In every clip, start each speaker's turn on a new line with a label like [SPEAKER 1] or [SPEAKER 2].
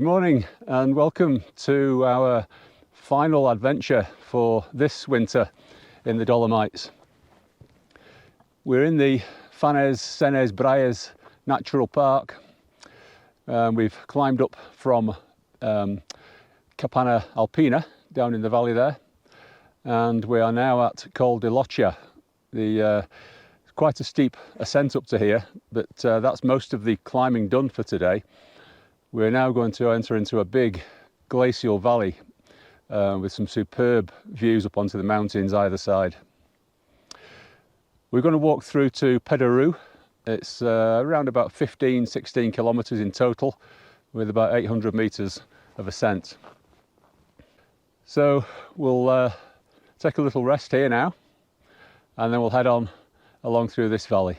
[SPEAKER 1] morning and welcome to our final adventure for this winter in the Dolomites. We're in the Fanez Senes Braias Natural Park. We've climbed up from Capanna Alpina down in the valley there, and we are now at Col de Locia. Quite a steep ascent up to here, but that's most of the climbing done for today. We're now going to enter into a big glacial valley with some superb views up onto the mountains either side. We're going to walk through to Pederü. It's around about 15-16 kilometers in total, with about 800 meters of ascent. So we'll take a little rest here now, and then we'll head on along through this valley.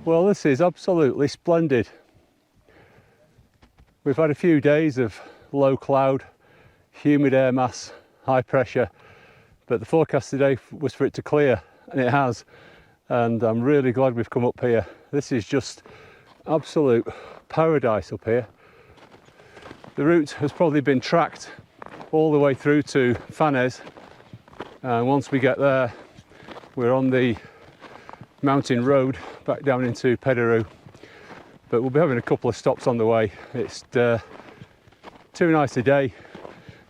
[SPEAKER 1] Well, this is absolutely splendid. We've had a few days of low cloud, humid air mass, high pressure, but the forecast today was for it to clear, and it has. And I'm really glad we've come up here. This is just absolute paradise up here. The route has probably been tracked all the way through to Fanez, and once we get there, we're on the mountain road back down into Pederü, but we'll be having a couple of stops on the way. It's too nice a day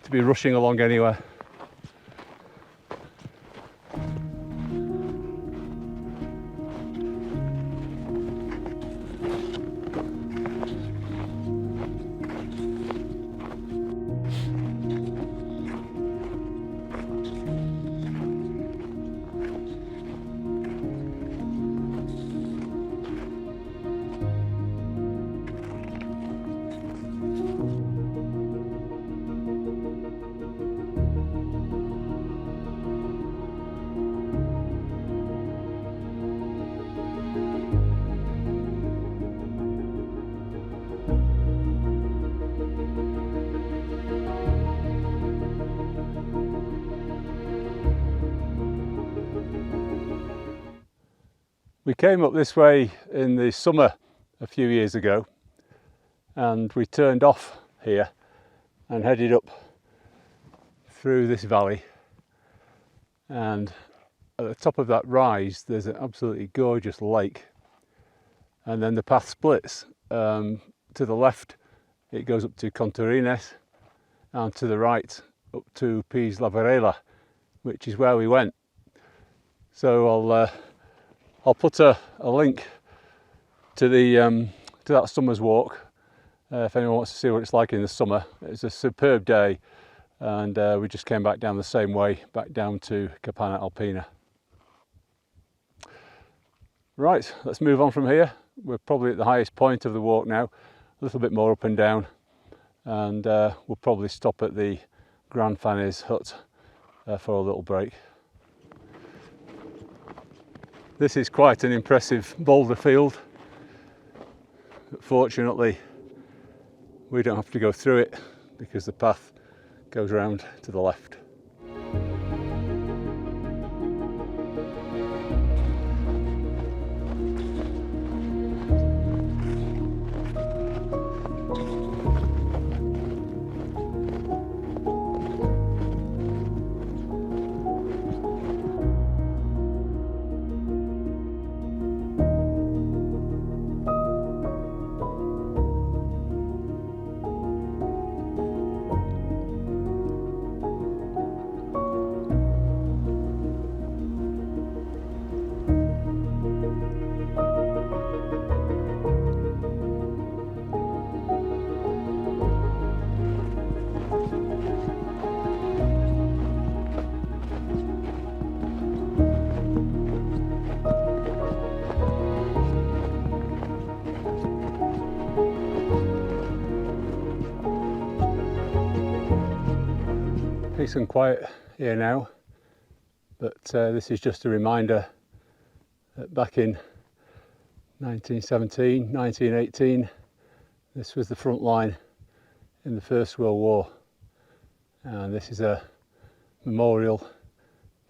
[SPEAKER 1] to be rushing along anywhere. We came up this way in the summer a few years ago, and we turned off here and headed up through this valley, and at the top of that rise there's an absolutely gorgeous lake, and then the path splits. To the left it goes up to Contorines, and to the right up to Piz La Varella, which is where we went. So I'll put a link to that summer's walk if anyone wants to see what it's like in the summer. It's a superb day, and we just came back down the same way, back down to Capanna Alpina. Right, let's move on from here. We're probably at the highest point of the walk now, a little bit more up and down, and we'll probably stop at the Gran Plan's hut for a little break. This is quite an impressive boulder field. Fortunately, we don't have to go through it because the path goes round to the left. Peace and quiet here now, but this is just a reminder that back in 1917, 1918, this was the front line in the First World War, and this is a memorial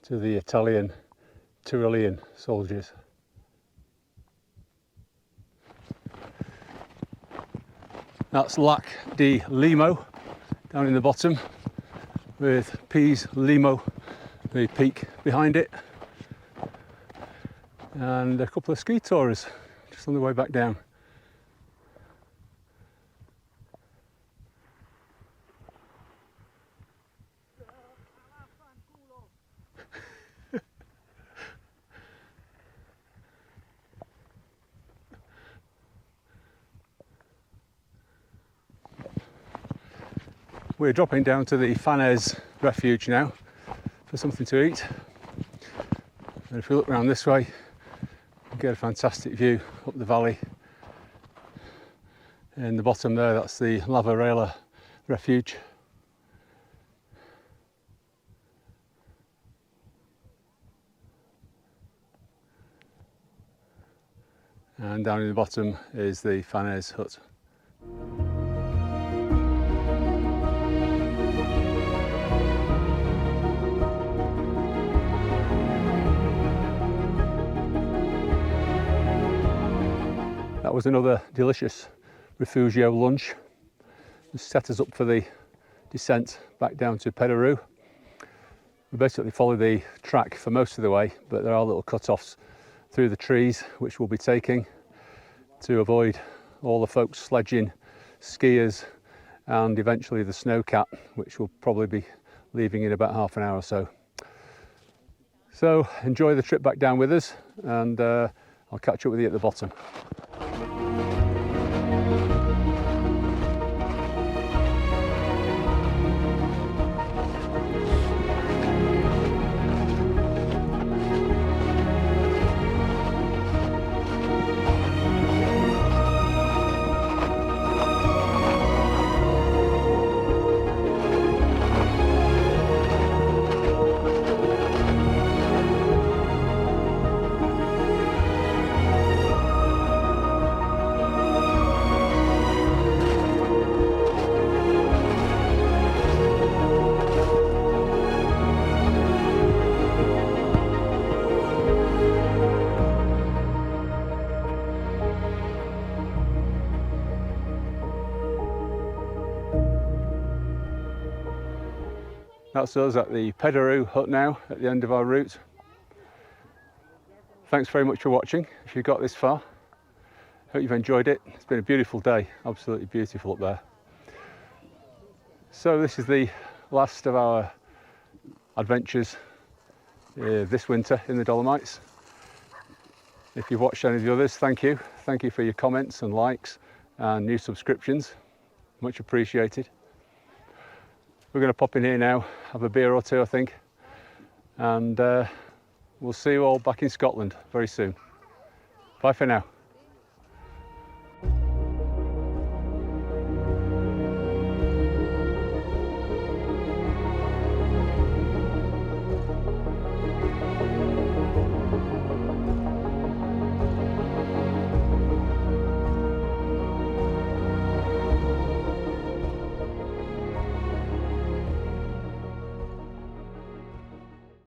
[SPEAKER 1] to the Italian Tyrolean soldiers. That's Lac di Limo down in the bottom, with Piz Limo, the peak behind it, and a couple of ski tourers just on the way back down. We're dropping down to the Fanez refuge now for something to eat, and if we look around this way, we get a fantastic view up the valley. In the bottom there, that's the La Varella refuge. And down in the bottom is the Fanez hut. That was another delicious refugio lunch. This set us up for the descent back down to Pederü. We basically follow the track for most of the way, but there are little cut-offs through the trees which we'll be taking to avoid all the folks sledging, skiers, and eventually the snowcat, which will probably be leaving in about half an hour or so. So enjoy the trip back down with us, and I'll catch up with you at the bottom. That's us at the Pederü hut now, at the end of our route. Thanks very much for watching, if you got this far. Hope you've enjoyed it. It's been a beautiful day, absolutely beautiful up there. So this is the last of our adventures this winter in the Dolomites. If you've watched any of the others, thank you. Thank you for your comments and likes and new subscriptions. Much appreciated. We're going to pop in here now, have a beer or two, I think, and we'll see you all back in Scotland very soon. Bye for now.